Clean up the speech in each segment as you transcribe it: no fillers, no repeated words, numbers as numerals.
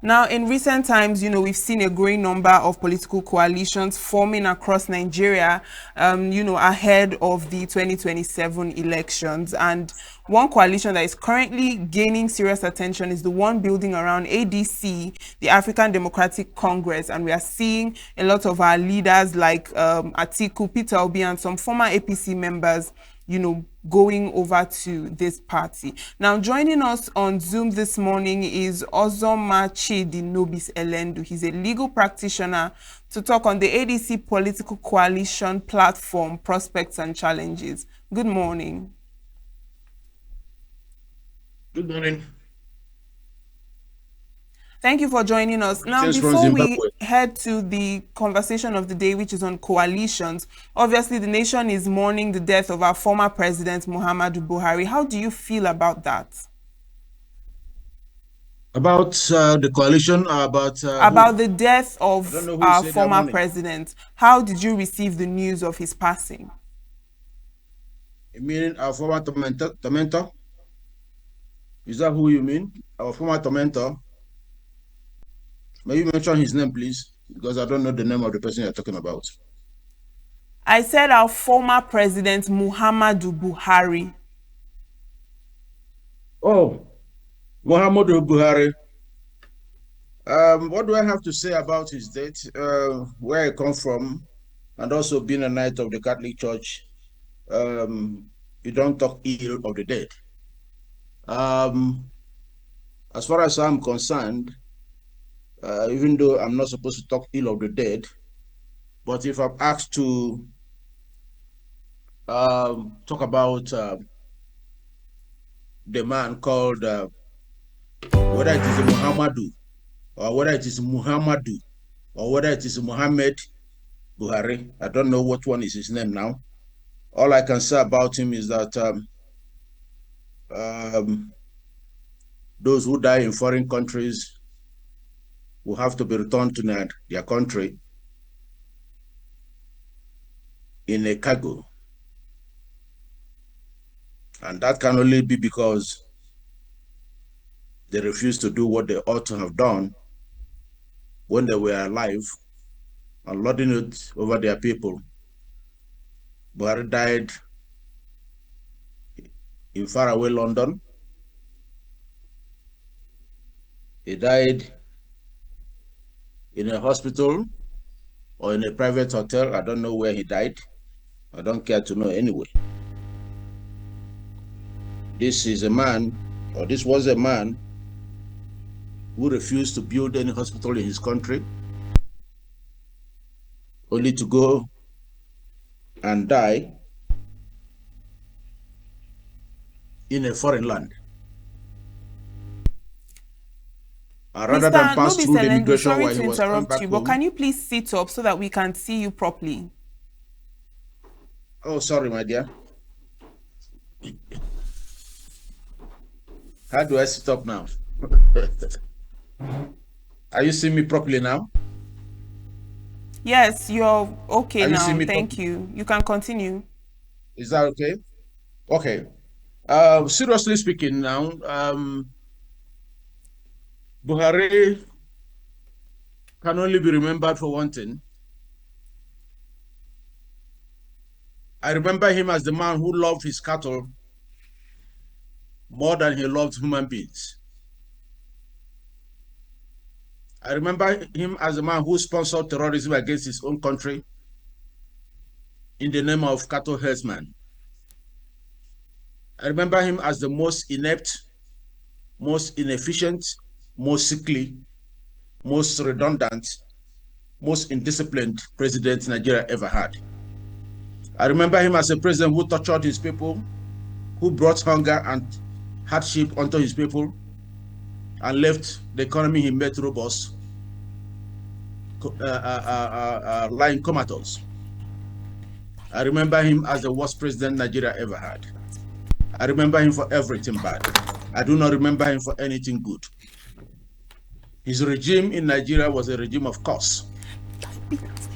Now, in recent times, we've seen a growing number of political coalitions forming across Nigeria, ahead of the 2027 elections. And one coalition that is currently gaining serious attention is the one building around ADC, the African Democratic Congress. And we are seeing a lot of our leaders like Atiku, Peter Obi, and some former APC members going over to this party. Now, joining us on Zoom this morning is Ozonma Nobis-Elenu. He's a legal practitioner to talk on the ADC political coalition platform, prospects and challenges. Good morning. Good morning. Thank you for joining us. Now, before we head to the conversation of the day, which is on coalitions, obviously the nation is mourning the death of our former president, Muhammadu Buhari. How do you feel about that? About the coalition, about the death of our former president. How did you receive the news of his passing? You mean our former tormentor? Is that who you mean? Our former tormentor? May you mention his name, please? Because I don't know the name of the person you're talking about. I said our former president, Muhammadu Buhari. Oh, Muhammadu Buhari. What do I have to say about his death? Where I come from, and also being a knight of the Catholic Church, you don't talk ill of the dead. As far as I'm concerned, even though I'm not supposed to talk ill of the dead, but if I'm asked to talk about the man called, whether it is Muhammadu, or whether it is Muhammadu, or whether it is Muhammad Buhari, I don't know what one is his name now. All I can say about him is that those who die in foreign countries will have to be returned to their country in a cargo. And that can only be because they refuse to do what they ought to have done when they were alive and lording it over their people. Buhari died in faraway London. He died in a hospital or in a private hotel. I don't know where he died. I don't care to know anyway. This is a man, or this was a man, who refused to build any hospital in his country, only to go and die in a foreign land. Rather than pass through the immigration while he was coming back home. But can you please sit up so that we can see you properly? Oh, sorry, my dear. How do I sit up now? Are you seeing me properly now? Yes, you're okay now. Thank you. You can continue. Is that okay? Okay. Seriously speaking now, Buhari can only be remembered for one thing. I remember him as the man who loved his cattle more than he loved human beings. I remember him as a man who sponsored terrorism against his own country in the name of cattle herdsman. I remember him as the most inept, most inefficient, most sickly, most redundant, most indisciplined president Nigeria ever had. I remember him as a president who tortured his people, who brought hunger and hardship onto his people, and left the economy he made robust lying comatose. I remember him as the worst president Nigeria ever had. I remember him for everything bad. I do not remember him for anything good. His regime in Nigeria was a regime of curse.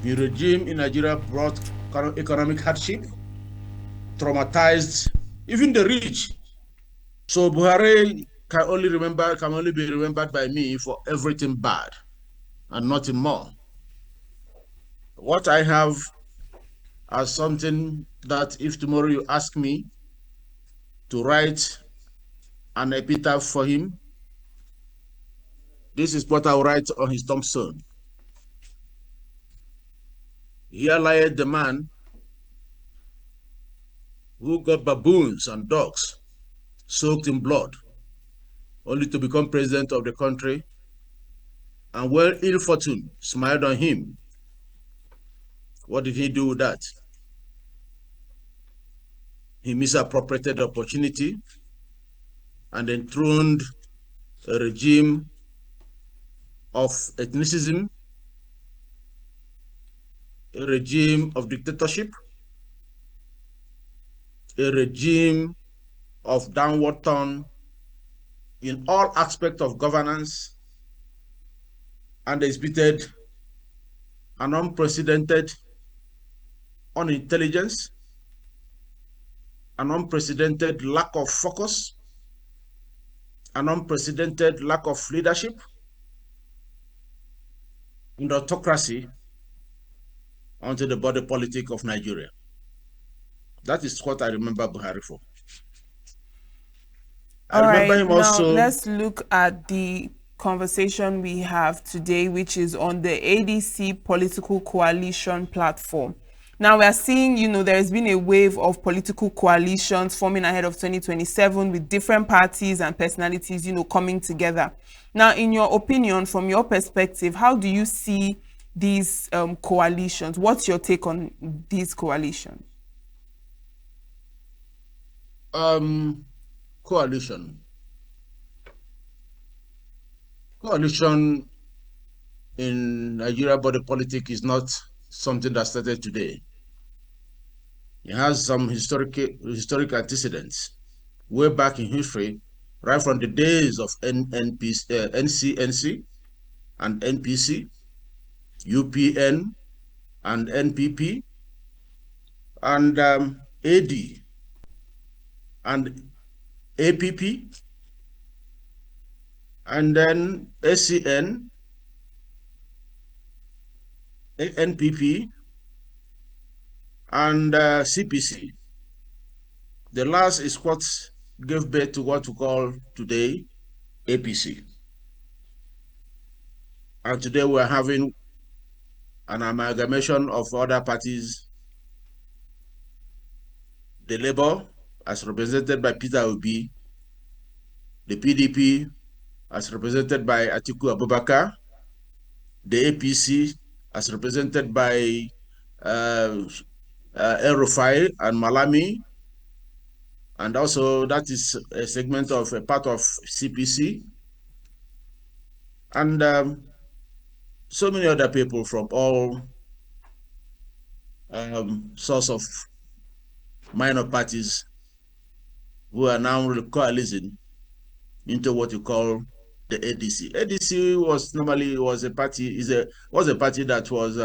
The regime in Nigeria brought economic hardship, traumatized even the rich. So Buhari can only be remembered by me for everything bad and nothing more. What I have as something that if tomorrow you ask me to write an epitaph for him, this is what I'll write on his tombstone. Here lieth the man who got baboons and dogs soaked in blood, only to become president of the country, and when ill fortune smiled on him, what did he do with that? He misappropriated the opportunity and enthroned a regime of ethnicism, a regime of dictatorship, a regime of downward turn in all aspects of governance, and exhibited an unprecedented unintelligence, an unprecedented lack of focus, an unprecedented lack of leadership, and autocracy onto the body politic of Nigeria. That is what I remember Buhari for. I All remember right, him now also. let's look at the conversation we have today, which is on the ADC political coalition platform. Now we are seeing, there has been a wave of political coalitions forming ahead of 2027 with different parties and personalities, coming together. Now, in your opinion, from your perspective, how do you see these coalitions? What's your take on these coalitions? Coalition. Coalition in Nigeria body politic is not something that started today. It has some historic antecedents way back in history, right from the days of NCNC and NPC, UPN and NPP, and AD and APP, and then SCN, NPP, and CPC. The last is what gave birth to what we call today APC. And today we're having an amalgamation of other parties. The Labour, as represented by Peter Obi, the PDP, as represented by Atiku Abubakar, the APC, as represented by El Rufai and Malami, and also that is a segment of a part of CPC, and so many other people from all sorts of minor parties who are now coalescing into what you call the ADC. ADC was a party that was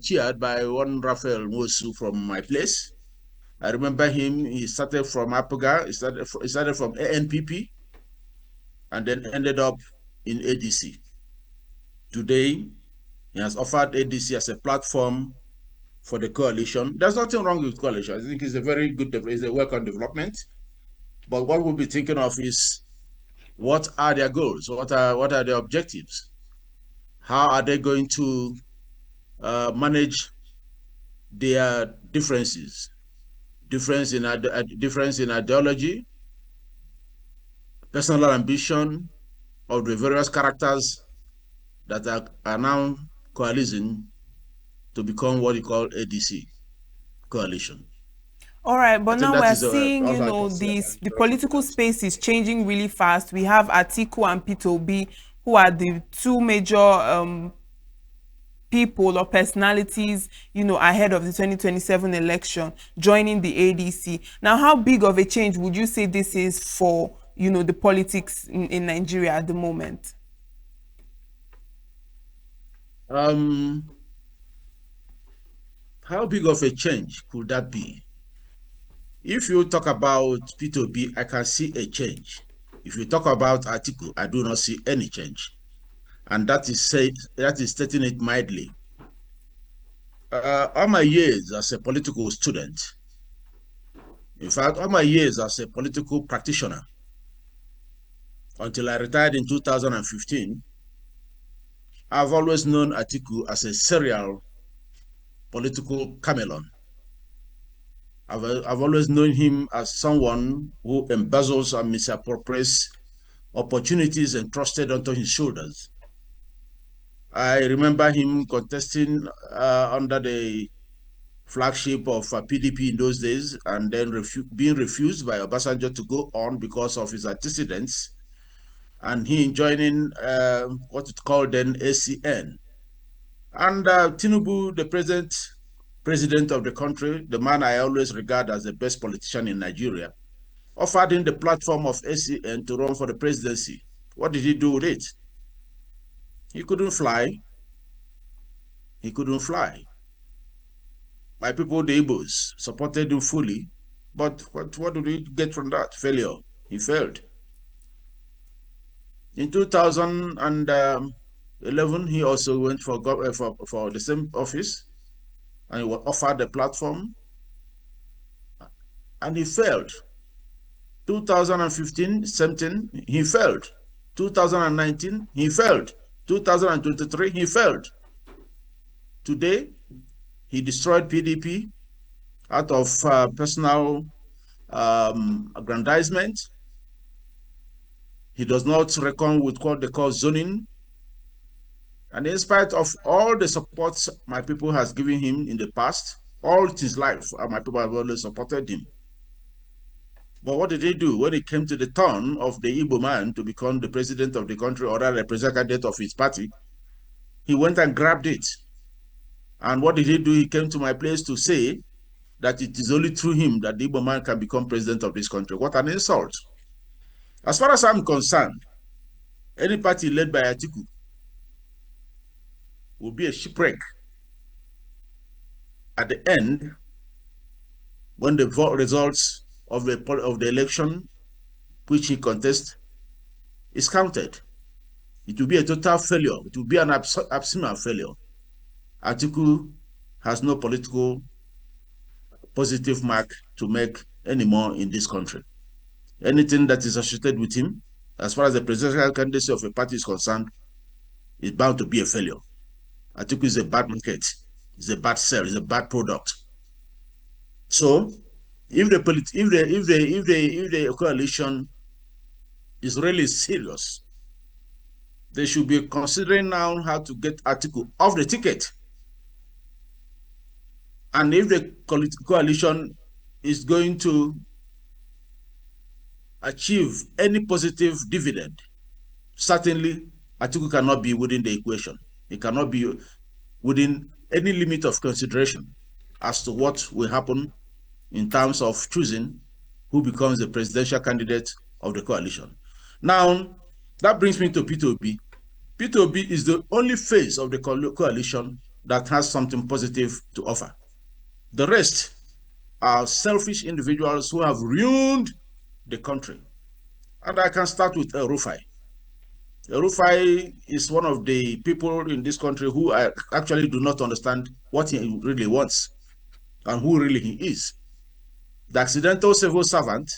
chaired by one Raphael Mosu from my place. I remember him. He started from Apuga. He started from ANPP, and then ended up in ADC. Today, he has offered ADC as a platform for the coalition. There's nothing wrong with coalition. I think it's a very good, it's a welcome development. But what we'll be thinking of is, what are their goals? What are their objectives? How are they going to manage their differences? Difference in ideology, personal ambition of the various characters that are now coalescing to become what you call ADC coalition. All right, I but think now that we're is seeing, all I can say about the introduction to political that. space is changing really fast. We have Atiku and Peter Obi, who are the two major people or personalities, ahead of the 2027 election, joining the ADC. Now, how big of a change would you say this is for, the politics in Nigeria at the moment? How big of a change could that be? If you talk about P2B, I can see a change. If you talk about Atiku, I do not see any change. And that is stating it mildly. All my years as a political student, in fact, all my years as a political practitioner, until I retired in 2015, I've always known Atiku as a serial political chameleon. I've always known him as someone who embezzles and misappropriates opportunities entrusted onto his shoulders. I remember him contesting under the flagship of PDP in those days, and then being refused by Obasanjo to go on because of his antecedents, and he joining what it called then ACN. And Tinubu, the president of the country, the man I always regard as the best politician in Nigeria, offered him the platform of ACN to run for the presidency. What did he do with it? He couldn't fly. He couldn't fly. My people, the Igbos, supported him fully. But what did he get from that? Failure. He failed. In 2011, he also went for the same office, and he was offered the platform, and he failed. 2015, same thing, he failed. 2019, he failed. 2023, he failed. Today, he destroyed PDP out of personal aggrandizement. He does not reckon with what they call zoning. And in spite of all the support my people has given him in the past, all his life, my people have always supported him. But what did he do when it came to the turn of the Igbo man to become the president of the country or the representative of his party? He went and grabbed it. And what did he do? He came to my place to say that it is only through him that the Igbo man can become president of this country. What an insult. As far as I'm concerned, any party led by Atiku will be a shipwreck at the end when the results of the election which he contests is counted. It will be a total failure. It will be an abysmal failure. Atiku has no political positive mark to make anymore in this country. Anything that is associated with him, as far as the presidential candidacy of a party is concerned, is bound to be a failure. Atiku is a bad market, it's a bad sell, it's a bad product. So, if the coalition is really serious, they should be considering now how to get Atiku off the ticket. And if the coalition is going to achieve any positive dividend, certainly Atiku cannot be within the equation. It cannot be within any limit of consideration as to what will happen in terms of choosing who becomes the presidential candidate of the coalition. Now, that brings me to P2B. P2B is the only phase of the coalition that has something positive to offer. The rest are selfish individuals who have ruined the country. And I can start with Rufai. Rufai is one of the people in this country who I actually do not understand what he really wants and who really he is. The accidental civil servant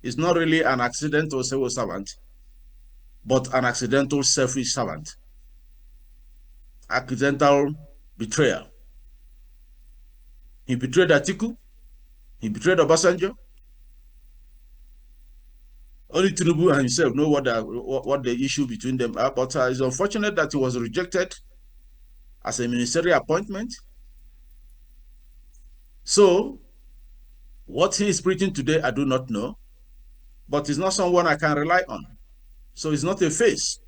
is not really an accidental civil servant, but an accidental selfish servant. Accidental betrayal. He betrayed Atiku. He betrayed Obasanjo. Only Tinubu and himself know what the issue between them are, but it's unfortunate that he was rejected as a ministerial appointment. So, what he is preaching today, I do not know, but it's not someone I can rely on. So it's not a face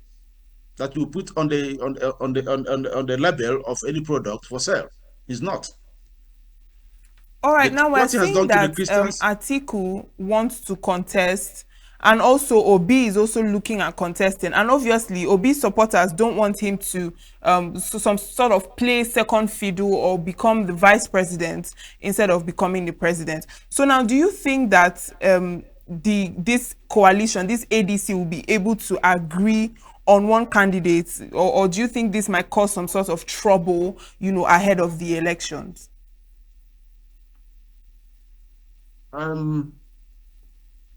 that you put on the label of any product for sale. It's not. All right, now we're what he has seeing done to the that Christians. Atiku wants to contest And also Obi is also looking at contesting, and obviously Obi's supporters don't want him to some sort of play second fiddle or become the vice president instead of becoming the president. So now, do you think that this coalition, this ADC, will be able to agree on one candidate, or do you think this might cause some sort of trouble, ahead of the elections?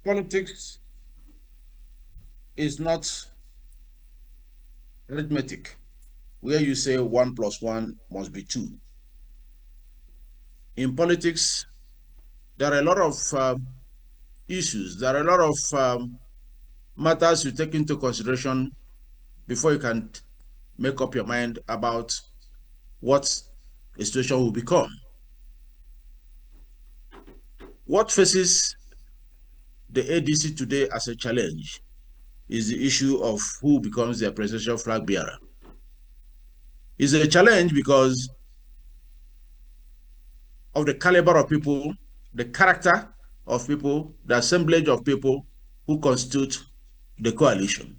Politics is not arithmetic, where you say 1 + 1 must be 2. In politics, there are a lot of issues, there are a lot of matters you take into consideration before you can make up your mind about what a situation will become. What faces the ADC today as a challenge is the issue of who becomes their presidential flag bearer. It's a challenge because of the caliber of people, the character of people, the assemblage of people who constitute the coalition.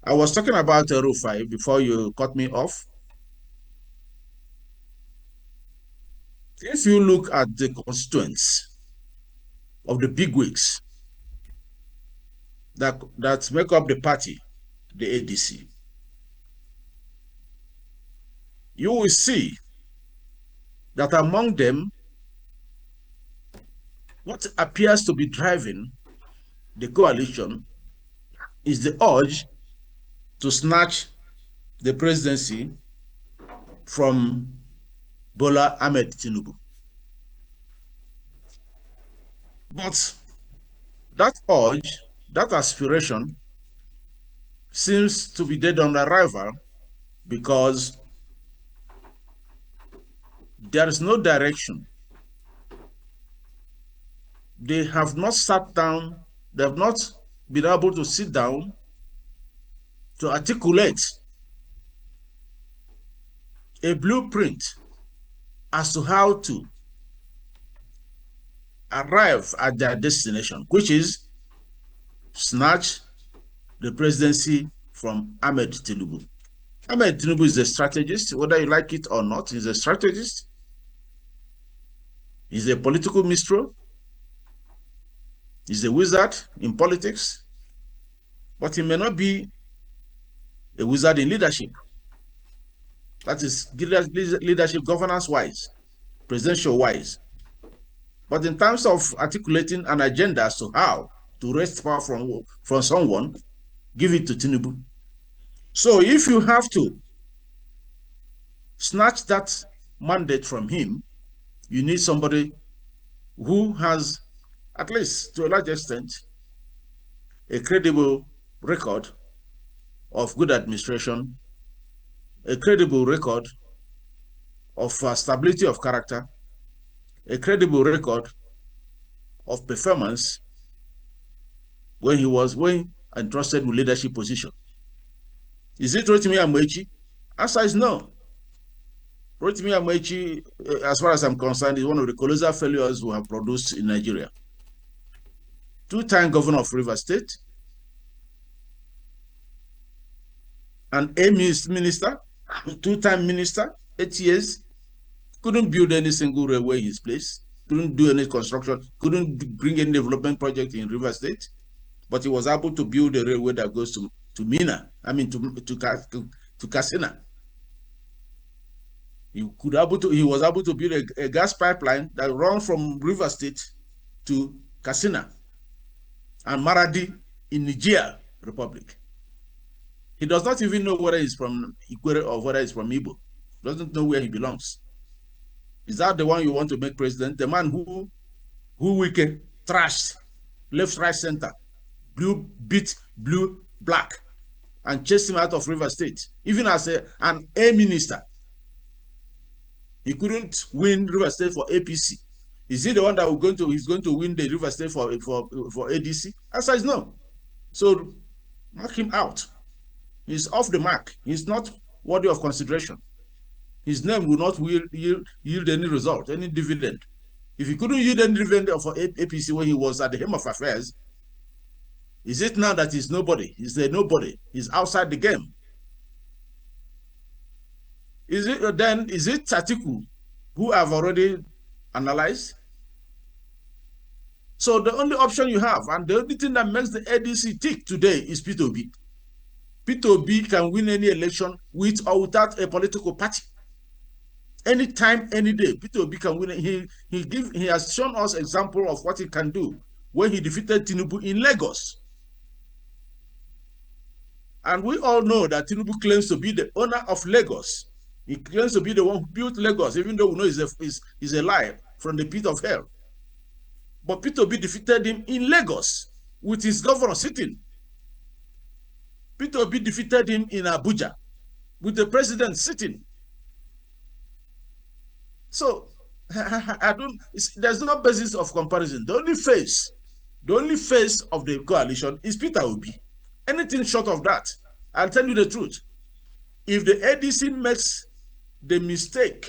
I was talking about Rufai before you cut me off. If you look at the constituents of the bigwigs that make up the party, the ADC, you will see that among them, what appears to be driving the coalition is the urge to snatch the presidency from Bola Ahmed Tinubu. But that urge, that aspiration, seems to be dead on arrival because there is no direction. They have not sat down, they have not been able to sit down to articulate a blueprint as to how to arrive at their destination, which is snatch the presidency from Ahmed Tinubu. Ahmed Tinubu is a strategist, whether you like it or not. He's a strategist. He's a political minstrel. He's a wizard in politics. But he may not be a wizard in leadership. That is leadership governance-wise, presidential-wise. But in terms of articulating an agenda as to how to wrest power from someone, give it to Tinubu. So if you have to snatch that mandate from him, you need somebody who has, at least to a large extent, a credible record of good administration, a credible record of stability of character, a credible record of performance when he was entrusted with leadership position. Is it Rotimi Amaechi? Answer is no. Rotimi Amaechi, as far as I'm concerned, is one of the colossal failures we have produced in Nigeria. Two-time governor of Rivers State, an minister, two-time minister, 8 years, couldn't build any single railway in his place, couldn't do any construction, couldn't bring any development project in Rivers State, but he was able to build a railway that goes to Mina, to Katsina. He was able to build a gas pipeline that runs from Rivers State to Katsina and Maradi in Niger Republic. He does not even know whether he's from Ikwere or whether he's from Igbo. Doesn't know where he belongs. Is that the one you want to make president? The man who Wike trashed left, right, center, blue, black, and chased him out of River State. Even as an minister, he couldn't win River State for APC. Is he the one that is going to win the River State for ADC? Answer is no. So mark him out. He's off the mark. He's not worthy of consideration. His name will not yield any result, any dividend. If he couldn't yield any dividend for APC when he was at the helm of affairs, Is it now that he's nobody? He's a nobody. He's outside the game. Is it Atiku, who I've already analyzed? So the only option you have, and the only thing that makes the ADC tick today is P2B. P2B can win any election with or without a political party. Anytime, any day, P2B can win. He has shown us example of what he can do when he defeated Tinubu in Lagos. And we all know that Tinubu claims to be the owner of Lagos. He claims to be the one who built Lagos, even though we know it's a lie from the pit of hell. But P2B defeated him in Lagos with his governor sitting. P2B defeated him in Abuja with the president sitting. So there's no basis of comparison. The only face of the coalition is Peter Obi. Anything short of that, I'll tell you the truth. If the ADC makes the mistake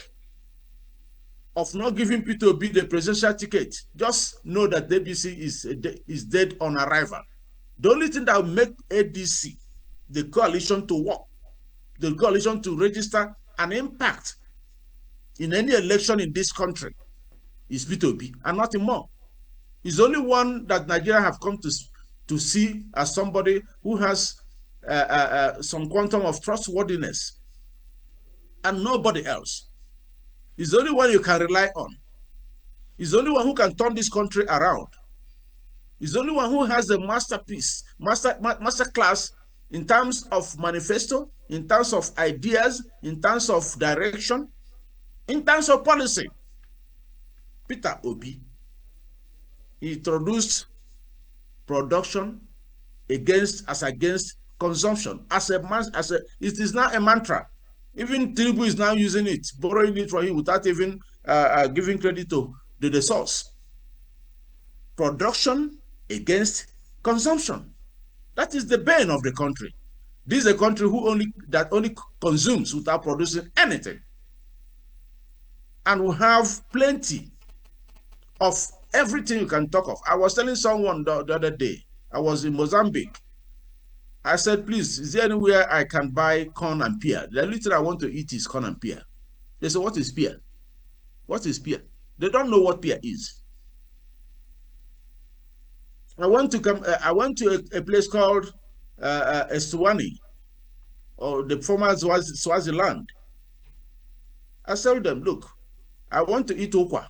of not giving Peter Obi the presidential ticket, just know that the ADC is dead on arrival. The only thing that will make ADC, the coalition, to work, the coalition to register an impact in any election in this country is Peter Obi, and nothing more. He's the only one that Nigeria have come to see as somebody who has some quantum of trustworthiness, and nobody else. He's the only one you can rely on. He's the only one who can turn this country around. He's the only one who has the masterpiece, master class in terms of manifesto, in terms of ideas, in terms of direction, in terms of policy. Peter Obi, he introduced production against consumption it is now a mantra. Even Tinubu is now using it, borrowing it from him without even giving credit to the source. Production against consumption. That is the bane of the country. This is a country that only consumes without producing anything. And we have plenty of everything you can talk of. I was telling someone the other day, I was in Mozambique. I said, please, is there anywhere I can buy corn and pear? The only thing I want to eat is corn and pear. They said, what is pear? What is pear? They don't know what pear is. I went to a place called Eswatini, or the former Swaziland. I told them, look, I want to eat okwa.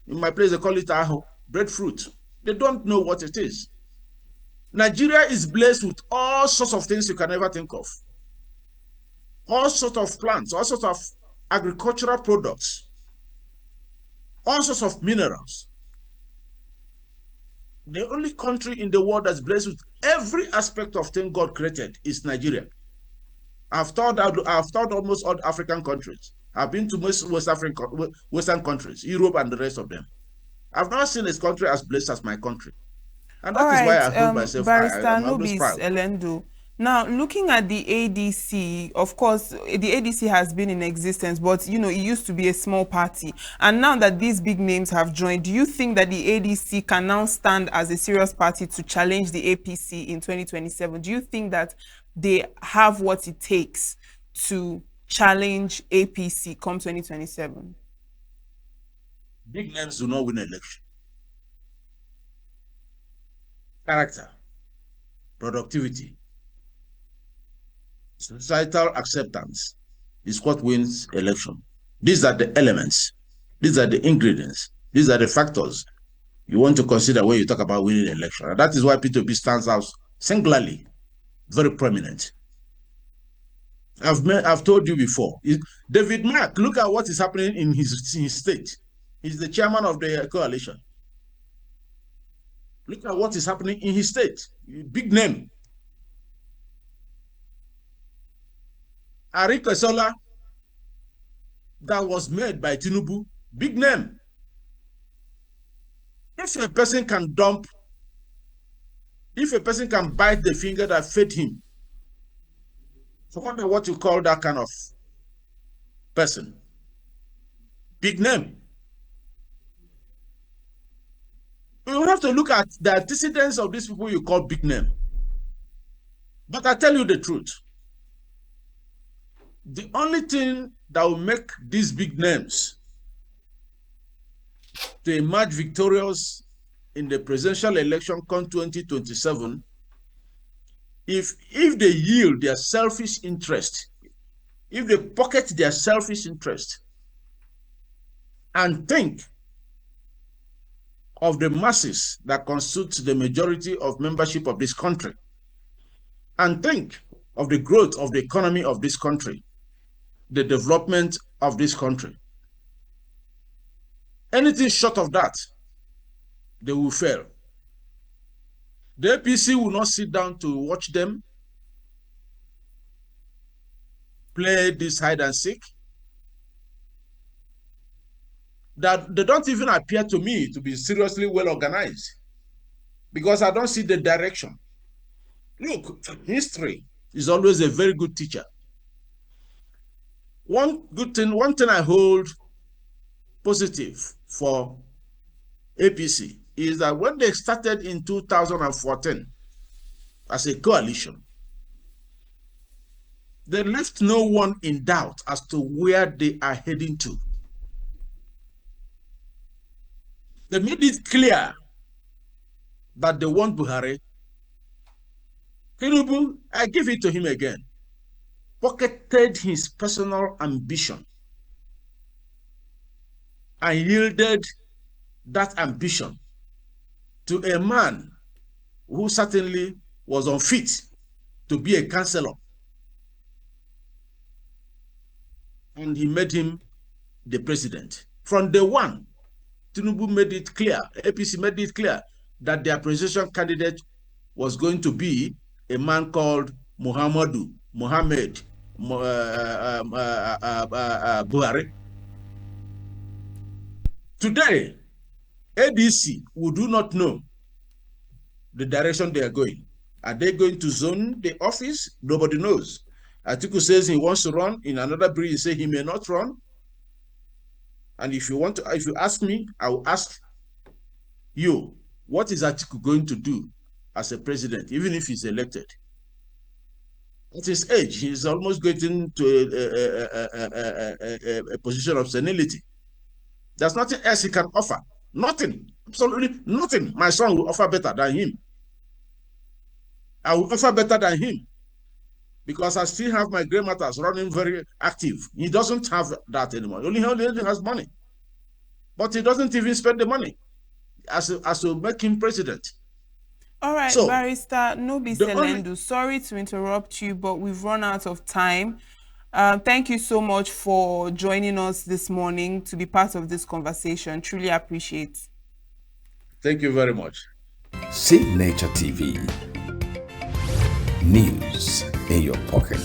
In my place, they call it aho, breadfruit. They don't know what it is. Nigeria is blessed with all sorts of things you can ever think of. All sorts of plants, all sorts of agricultural products, all sorts of minerals. The only country in the world that's blessed with every aspect of thing God created is Nigeria. I've thought almost all African countries. I've been to most Western countries, Europe and the rest of them. I've not seen this country as blessed as my country. And that is why I hold myself Barrister I'm always proud. Nobis-Elenu. Now, looking at the ADC, of course, the ADC has been in existence, but, you know, it used to be a small party. And now that these big names have joined, do you think that the ADC can now stand as a serious party to challenge the APC in 2027? Do you think that they have what it takes to challenge APC come 2027? Big names do not win election. Character, productivity, societal acceptance is what wins election. These are the elements. These are the ingredients. These are the factors you want to consider when you talk about winning election. And that is why P2P stands out singularly, very prominent. I've told you before. David Mark, look at what is happening in his state. He's the chairman of the coalition. Look at what is happening in his state. Big name. Arik Esola, that was made by Tinubu, big name. If a person can bite the finger that fed him, so wonder what you call that kind of person. Big name. We will have to look at the antecedents of these people you call big name. But I tell you the truth. The only thing that will make these big names to emerge victorious in the presidential election come 2027, if they yield their selfish interest, if they pocket their selfish interest and think of the masses that constitute the majority of membership of this country, and think of the growth of the economy of this country, the development of this country. Anything short of that, they will fail. The APC will not sit down to watch them play this hide and seek. That they don't even appear to me to be seriously well organized, because I don't see the direction. Look, history is always a very good teacher. One thing I hold positive for APC is that when they started in 2014 as a coalition, they left no one in doubt as to where they are heading to. They made it clear that they want Buhari. Tinubu, I give it to him again, pocketed his personal ambition and yielded that ambition to a man who certainly was unfit to be a councillor. And he made him the president. From day one, Tinubu made it clear, APC made it clear that their presidential candidate was going to be a man called Mohamed Buhari. Today, ADC we do not know the direction they are going. Are they going to zone the office? Nobody knows. Atiku says he wants to run. In another breeze, he says he may not run. And if you ask me, I will ask you, what is Atiku going to do as a president, even if he's elected? At his age, he's almost getting to a position of senility. There's nothing else he can offer. Nothing. Absolutely nothing. My son will offer better than him. I will offer better than him, because I still have my grandmothers running very active. He doesn't have that anymore. He only has money. But he doesn't even spend the money as to make him president. All right, So, Barrister Nobis-Elenu, sorry to interrupt you, but we've run out of time. Thank you so much for joining us this morning to be part of this conversation. Truly appreciate. Thank you very much. See Nature TV. News in your pocket.